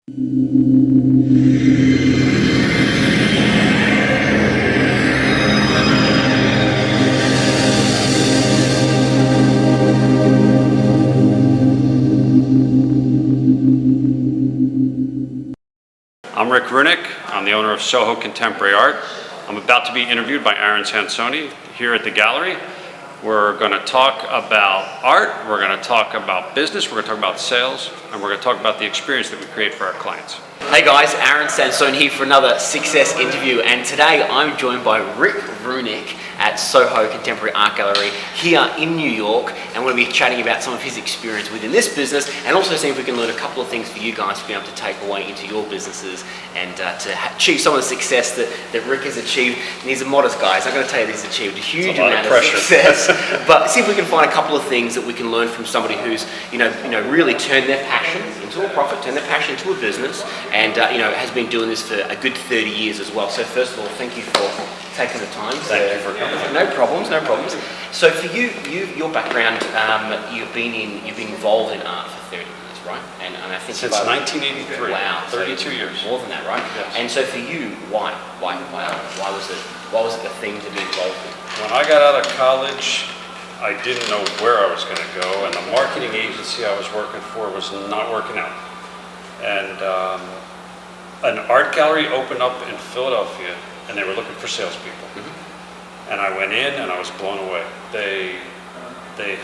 I'm Rick Rounick. I'm the owner of Soho Contemporary Art. I'm about to be interviewed by Sansoni here at the gallery. We're going to talk about art, we're going to talk about business, we're going to talk about sales, and we're going to talk about the experience that we create for our clients. Hey guys, Sansoni here for another Success interview, and today I'm joined by Rick Rounick at Soho Contemporary Art Gallery here in New York, and we're going to be chatting about some of his experience within this business and also seeing if we can learn a couple of things for you guys to be able to take away into your businesses and to achieve some of the success that Rick has achieved. And he's a modest guy, so I'm going to tell you that he's achieved a huge amount of success, but see if we can find a couple of things that we can learn from somebody who's really turned their passion into a profit, turned their passion into a business, and has been doing this for a good 30 years as well. So first of all, thank you for taking the time. Thank you for coming. No problems. So for your background, you've been involved in art for 30 years, right? And I think since 1983. Wow, 32 years. More than that, right? Yes. And so for you, why was it the thing to be involved in? When I got out of college, I didn't know where I was going to go, and the marketing agency I was working for was not working out. And an art gallery opened up in Philadelphia, and they were looking for salespeople. Mm-hmm. And I went in, and I was blown away. They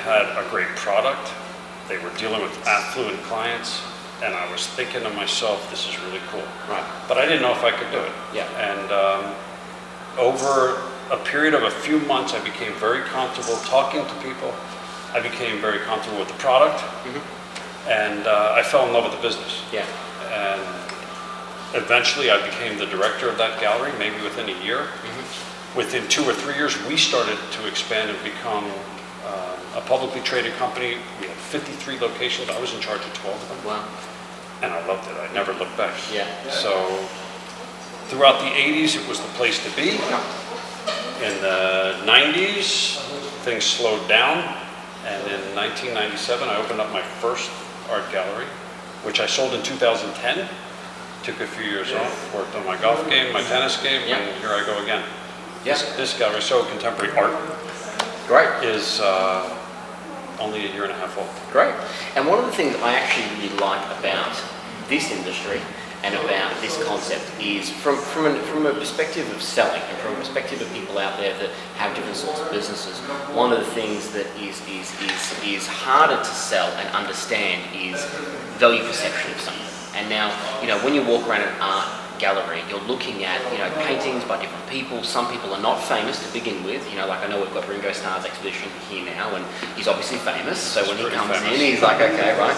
had a great product. They were dealing with affluent clients, and I was thinking to myself, this is really cool. Right. But I didn't know if I could do it. Yeah. And over a period of a few months, I became very comfortable talking to people. I became very comfortable with the product, mm-hmm. and I fell in love with the business. Yeah. And eventually I became the director of that gallery, maybe within a year. Mm-hmm. Within 2 or 3 years, we started to expand and become a publicly traded company. We had 53 locations. I was in charge of 12 of them. Wow. And I loved it. I never looked back. Yeah. So throughout the 80s, it was the place to be. In the 90s, things slowed down. And in 1997, I opened up my first art gallery, which I sold in 2010. Took a few years off, worked on my golf game, my tennis game, and here I go again. Yeah. This gallery, Soho Contemporary Art, Great. is only a year and a half old. Great. And one of the things I actually really like about this industry and about this concept is from a perspective of selling and from a perspective of people out there that have different sorts of businesses. One of the things that is harder to sell and understand is value perception of something. And now, when you walk around an art gallery, you're looking at, paintings by different people. Some people are not famous to begin with. Like I know we've got Ringo Starr's exhibition here now, and he's obviously famous. So when he comes in, he's like, okay, right.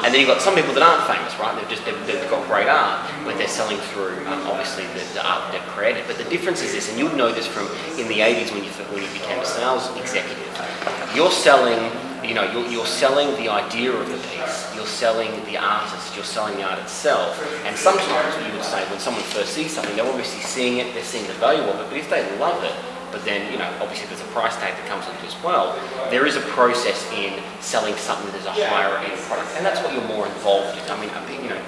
And then you've got some people that aren't famous, right? They've got great art when they're selling through, obviously, the art that they've created. But the difference is this, and you'll know this from in the 80s when you became a sales executive. You're selling. You're selling the idea of the piece, you're selling the artist, you're selling the art itself. And sometimes you would say when someone first sees something, they're obviously seeing it, they're seeing the value of it, but if they love it, but then, obviously there's a price tag that comes into it as well, there is a process in selling something that is a higher end product, and that's what you're more involved in. I mean,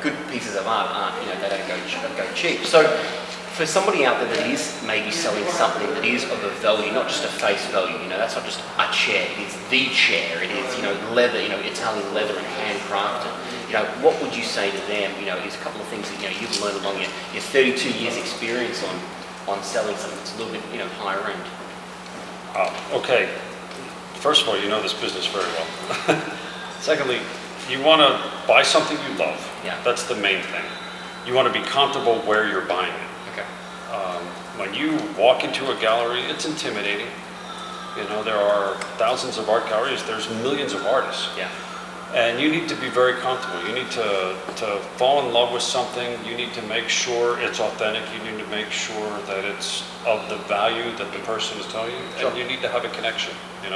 good pieces of art aren't, they don't go cheap. So, for somebody out there that is maybe selling something that is of a value, not just a face value, that's not just a chair, it is the chair, it is, leather, Italian leather and handcrafted. What would you say to them, is a couple of things that, you've learned along your 32 years experience on selling something that's a little bit, higher end? Okay. First of all, you know this business very well. Secondly, you want to buy something you love. Yeah. That's the main thing. You want to be comfortable where you're buying it. When you walk into a gallery, it's intimidating. There are thousands of art galleries. There's millions of artists. Yeah. And you need to be very comfortable. You need to fall in love with something. You need to make sure it's authentic. You need to make sure that it's of the value that the person is telling you. Sure. And you need to have a connection.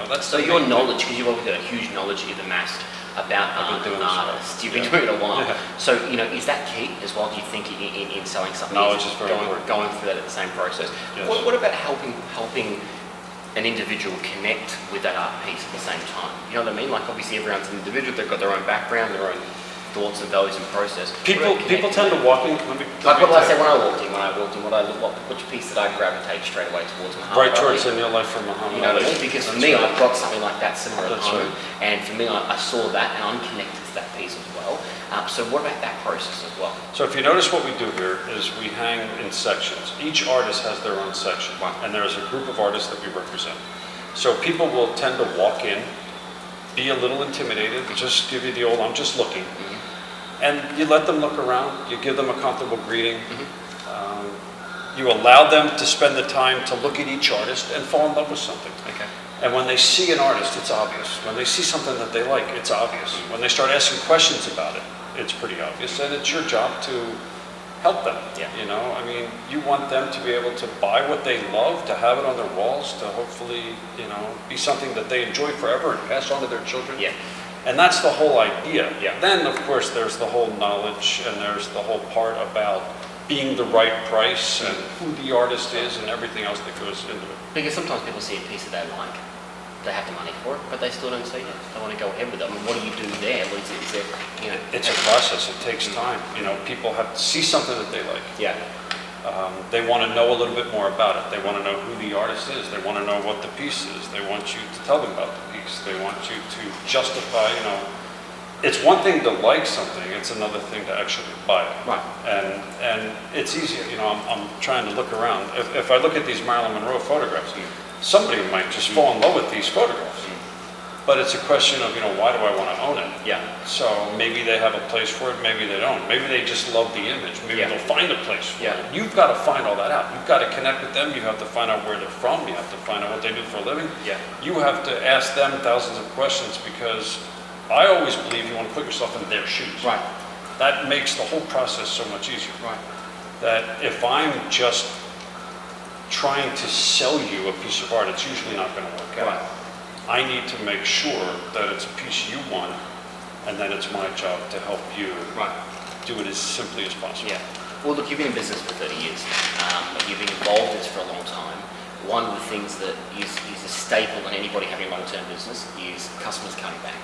That's so your knowledge, because you've obviously got a huge knowledge you've amassed about art and artists. You've been doing it a while. Yeah. So, is that key as well, do you think, in selling something? Knowledge is very important. Going through that at the same process. Yes. What about helping an individual connect with that art piece at the same time? You know what I mean? Like, obviously everyone's an individual, they've got their own background, their own thoughts and values and process. People tend to walk in. Like what did I say when I walked in? Which piece did I gravitate straight away towards Muhammad? Right towards in your life from Muhammad. You know what I mean? Because for me, right. I've got something like that similar at That's home, right. and for me, I saw that, and I'm connected to that piece as well. So what about that process as well? So if you notice what we do here is we hang in sections. Each artist has their own section, Right. and there's a group of artists that we represent. So people will tend to walk in, be a little intimidated, just give you the old, I'm just looking. And you let them look around, you give them a comfortable greeting. You allow them to spend the time to look at each artist and fall in love with something. Okay. And when they see an artist, it's obvious. When they see something that they like, it's obvious. When they start asking questions about it, it's pretty obvious. And it's your job to help them. Yeah. You know, I mean, you want them to be able to buy what they love, to have it on their walls, to hopefully, you know, be something that they enjoy forever and pass on to their children. Yeah. And that's the whole idea. Yeah. Then, of course, there's the whole knowledge and there's the whole part about being the right price and who the artist is and everything else that goes into it. Because sometimes people see a piece that they like, they have the money for it, but they still don't see it. They want to go ahead with it. I mean, what do you do there? Is there, you know? It's a process. It takes time. You know, people have to see something that they like. Yeah. They want to know a little bit more about it. They want to know who the artist is. They want to know what the piece is. They want you to tell them about the piece. They want you to justify, you know. It's one thing to like something. It's another thing to actually buy it. Right. And it's easier. You know, I'm trying to look around. If I look at these Marilyn Monroe photographs, somebody might just fall in love with these photographs. But it's a question of, you know, why do I want to own it? Yeah. So maybe they have a place for it, maybe they don't. Maybe they just love the image. Maybe Yeah. they'll find a place for Yeah. it. You've got to find all that out. You've got to connect with them. You have to find out where they're from. You have to find out what they do for a living. Yeah. You have to ask them thousands of questions because I always believe you want to put yourself in their shoes. Right. That makes the whole process so much easier. Right. That if I'm just trying to sell you a piece of art, it's usually not going to work out. Right. I need to make sure that it's a piece you want, and then it's my job to help you Right. do it as simply as possible. Yeah. Well, look, you've been in business for 30 years. You've been involved in this for a long time. One of the things that is a staple in anybody having a long-term business is customers coming back,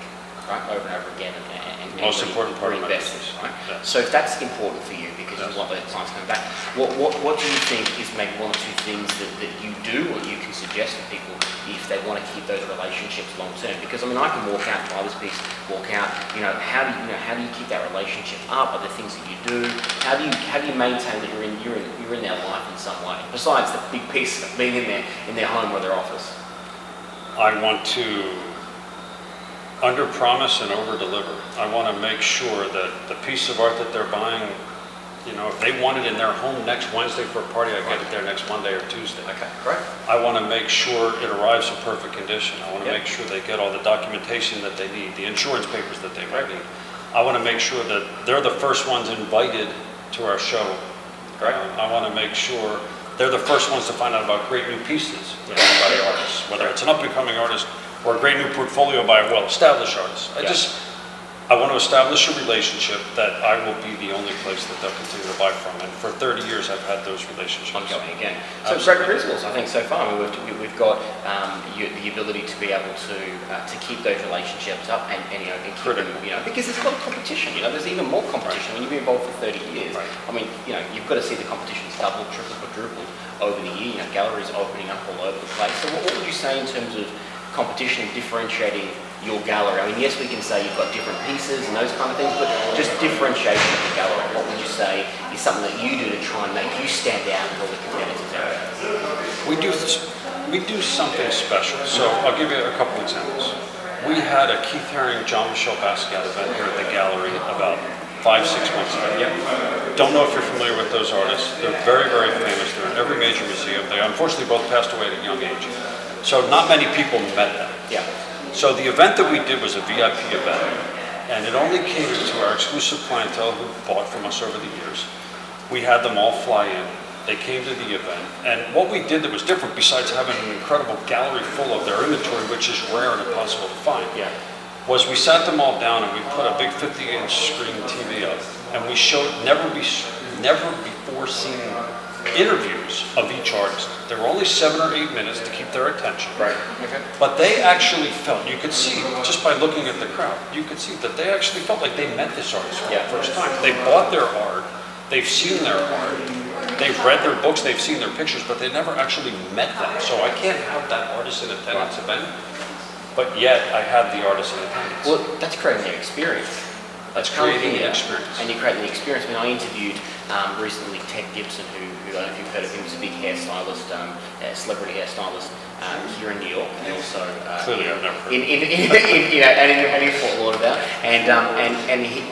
right, over and over again, and Most important part of my reinvesting, business. right? Yeah. So if that's important for you because Yes. you want those clients coming back, what do you think is maybe one or two things that you do or you can suggest for people if they want to keep those relationships long term? Because I mean, I can walk out, buy this piece, walk out. How do you keep that relationship up? Are there things that you do? How do you maintain that you're in their life in some way? Besides the big piece of being in their home or their office. I want to under-promise and over-deliver. I want to make sure that the piece of art that they're buying, you know, if they want it in their home next Wednesday for a party, I get it there next Monday or Tuesday. Okay, great. I want to make sure it arrives in perfect condition. I want to Yep. make sure they get all the documentation that they need, the insurance papers that they might need. I want to make sure that they're the first ones invited to our show. Great. I want to make sure they're the first ones to find out about great new pieces by the artists, whether it's an up-and-coming artist or a great new portfolio by a well-established artist. I want to establish a relationship that I will be the only place that they'll continue to buy from. And for 30 years, I've had those relationships. Ongoing again. So Absolutely. great principles, I think, so far. I mean, we've got the ability to be able to keep those relationships up and keep them, because there's a lot of competition. There's even more competition when you've been involved for 30 years. Right. I mean, you've got to see the competition's doubled, tripled, quadrupled over the year. Galleries opening up all over the place. So what would you say in terms of competition and differentiating your gallery? I mean, yes, we can say you've got different pieces and those kind of things, but just differentiation of the gallery. What would you say is something that you do to try and make you stand out with all the competitors out there? We do something special. So I'll give you a couple examples. We had a Keith Haring, Jean-Michel Basquiat event here at the gallery about 5-6 months ago. Don't know if you're familiar with those artists. They're very, very famous. They're in every major museum. They unfortunately both passed away at a young age. So not many people met them. Yeah. So the event that we did was a VIP event, and it only catered to our exclusive clientele who bought from us over the years. We had them all fly in. They came to the event, and what we did that was different, besides having an incredible gallery full of their inventory, which is rare and impossible to find, was we sat them all down and we put a big 50-inch screen TV up, and we showed never before seen interviews of each artist. There were only 7 or 8 minutes to keep their attention. Right. Okay. But they actually felt, you could see, just by looking at the crowd, you could see that they actually felt like they met this artist for the first time. They bought their art, they've seen their art, they've read their books, they've seen their pictures, but they never actually met them. So I can't have that artist in attendance event, but yet I had the artist in attendance. Well, that's creating an experience. That's creating an experience. And you're creating the experience. I mean, I interviewed recently Ted Gibson, who I don't know if you've heard of him, he's a big hairstylist, celebrity hairstylist here in New York, and also Clearly I've never heard and in Fort Lauderdale. And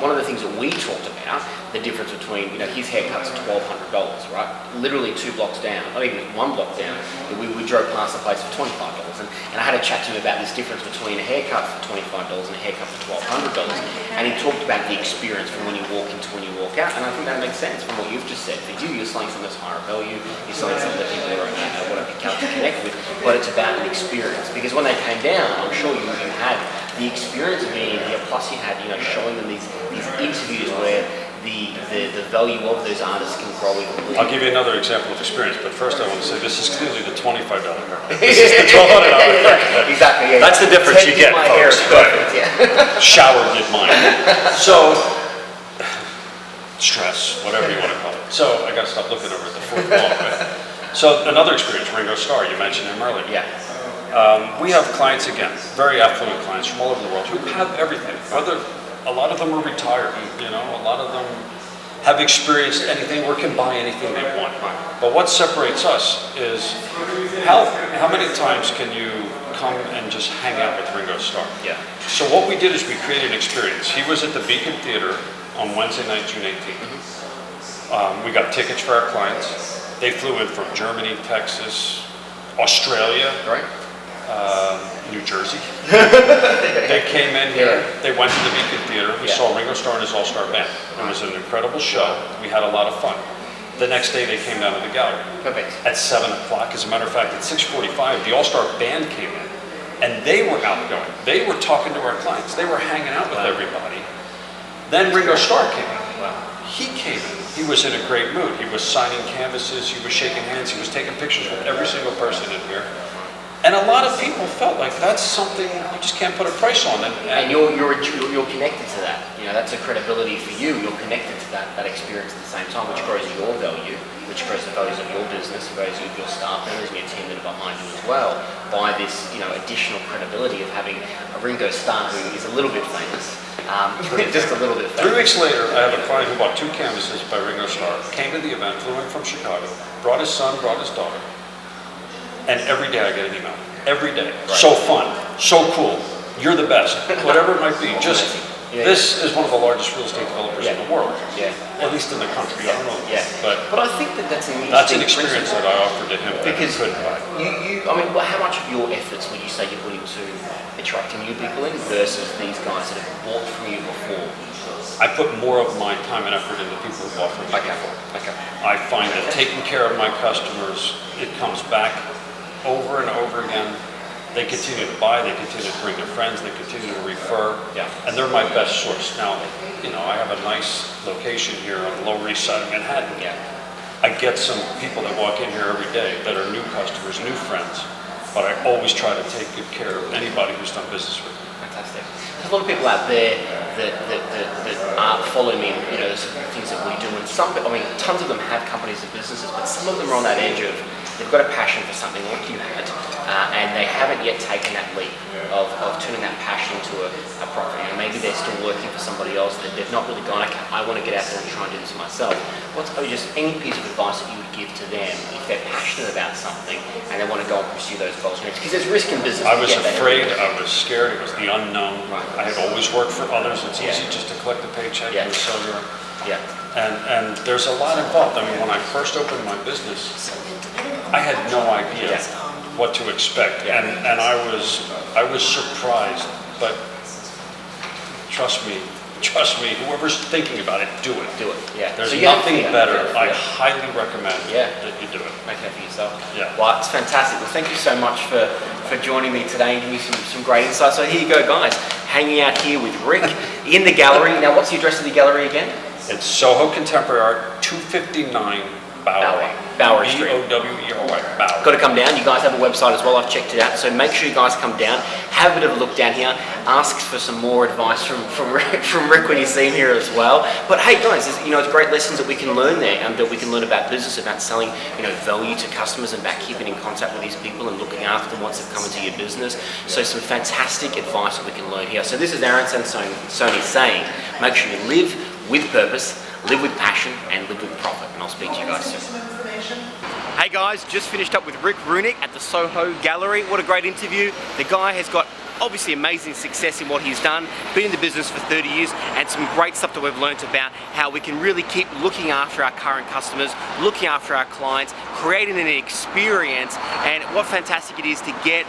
one of the things that we talked about, the difference between, his haircut's $1,200, right? Literally 2 blocks down, not even 1 block down. We drove past the place for $25, and I had a chat to him about this difference between a haircut for $25 and a haircut for $1,200. And he talked about the experience from when you walk into when you walk out, and I think that makes sense from what you've just said. For you, you're selling something that's higher value, you're selling something that people are want to pick up to connect with, but it's about an experience. Because when they came down, I'm sure you had the experience of being here, plus you had, showing them these interviews where the value of those artists can grow even. I'll give you another example of experience, but first I want to say this is clearly the $25 haircut. This is the $1,200 haircut. Exactly. Yeah. That's the difference you get, my hair folks. is perfect, yeah. Shower did mine. So, stress, whatever you want to call it. So I got to stop looking over at the fourth wall, right? So another experience, Ringo Starr, you mentioned him earlier. Yeah. We have clients, again, very affluent clients from all over the world who have everything. A lot of them are retired, a lot of them have experienced anything or can buy anything they want. But what separates us is how many times can you come and just hang out with Ringo Starr? Yeah. So what we did is we created an experience. He was at the Beacon Theater on Wednesday night, June 18th. We got tickets for our clients. They flew in from Germany, Texas, Australia, Right. New Jersey. They came in here, they went to the Beacon Theater, we saw Ringo Starr and his all-star band. It was an incredible show, we had a lot of fun. The next day they came down to the gallery. Perfect. At 7 o'clock, as a matter of fact, at 6:45, the all-star band came in, and they were outgoing. They were talking to our clients, they were hanging out with everybody. Then Ringo Starr came in. He came in, he was in a great mood. He was signing canvases, he was shaking hands, he was taking pictures with every single person in here. And a lot of people felt like that's something you just can't put a price on. And you're connected to that. That's a credibility for you. You're connected to that experience at the same time, which grows your value, which grows the values of your business, the values of your staff members and your team that are behind you as well, by this additional credibility of having a Ringo Starr who is a little bit famous. Just a little bit famous. 3 weeks later, I have a client who bought 2 canvases by Ringo Starr, came to the event, flew in from Chicago, brought his son, brought his daughter. And every day I get an email. Every day. Right. So fun. So cool. You're the best. Whatever it might be. This is one of the largest real estate developers in the world. Yeah. At least in the country. I don't know. Yeah. But I think that's an interesting That's an experience that I offered to him because that he couldn't buy. How much of your efforts would you say you put into attracting new people in versus these guys that have bought from you before? I put more of my time and effort into people who bought from me before. Okay. I find that taking care of my customers, it comes back over and over again. They continue to buy, they continue to bring their friends, they continue to refer, and they're my best source. Now, I have a nice location here on the Lower East Side of Manhattan. I get some people that walk in here every day that are new customers, new friends, but I always try to take good care of anybody who's done business with me. Fantastic. There's a lot of people out there that follow me, the things that we do, and tons of them have companies and businesses, but some of them are on that edge of they've got a passion for something like you had, and they haven't yet taken that leap of turning that passion into a profit. Maybe they're still working for somebody else, that they've not really gone, okay, I want to get out there and try and do this myself. What's just any piece of advice that you would give to them if they're passionate about something and they want to go and pursue those goals? Because there's risk in business. I was afraid, I was scared, it was the unknown. Right. I had always worked for others, it's easy just to collect a paycheck and sell your... And there's a lot involved. When I first opened my business, I had no idea what to expect, and I was surprised. But trust me, whoever's thinking about it, do it. Do it. Yeah. There's nothing better. I highly recommend that you do it. Make that for yourself. Yeah. Well, it's fantastic. Well, thank you so much for joining me today and giving me some great insights. So here you go, guys. Hanging out here with Rick in the gallery. Now, what's the address of the gallery again? It's Soho Contemporary Art, 259 Bowery. Bowery Street. B-O-W-E-R-Y, Bowery. Got to come down. You guys have a website as well. I've checked it out. So make sure you guys come down, have a bit of a look down here, ask for some more advice from Rick when you see him here as well. But hey guys, it's great lessons that we can learn there, and that we can learn about business, about selling, value to customers, and about keeping in contact with these people and looking after them once they've come into your business. So some fantastic advice that we can learn here. So this is Aaron Sansoni saying, make sure you live with purpose, live with passion, and live with profit. And I'll speak to you guys soon. Hey guys, just finished up with Rick Rounick at the Soho Gallery. What a great interview. The guy has got obviously amazing success in what he's done, been in the business for 30 years, and some great stuff that we've learned about how we can really keep looking after our current customers, looking after our clients, creating an experience, and what fantastic it is to get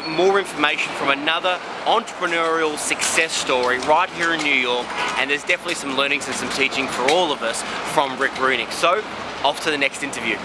more information from another entrepreneurial success story right here in New York. And there's definitely some learnings and some teaching for all of us from Rick Rounick. So off to the next interview.